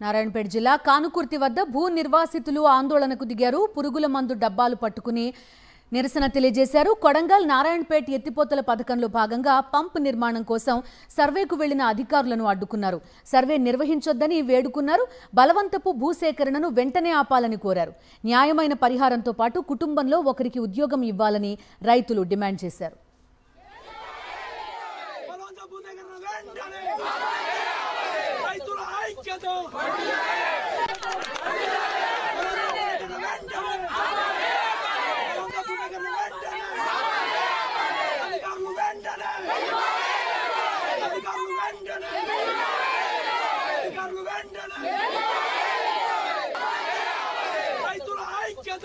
నారాయణపేట జిల్లా కానుకుర్తి వద్ద భూ నిర్వాసితులు ఆందోళనకు దిగారు. పురుగుల మందు డబ్బాలు పట్టుకుని నిరసన తెలియజేశారు. కొడంగల్ నారాయణపేట ఎత్తిపోతల పథకంలో భాగంగా పంప్ నిర్మాణం కోసం సర్వేకు వెళ్లిన అధికారులను అడ్డుకున్నారు. సర్వే నిర్వహించొద్దని వేడుకున్నారు. బలవంతపు భూసేకరణను వెంటనే ఆపాలని కోరారు. న్యాయమైన పరిహారంతో పాటు కుటుంబంలో ఒకరికి ఉద్యోగం ఇవ్వాలని రైతులు డిమాండ్ చేశారు. రైతుల ఐక్యత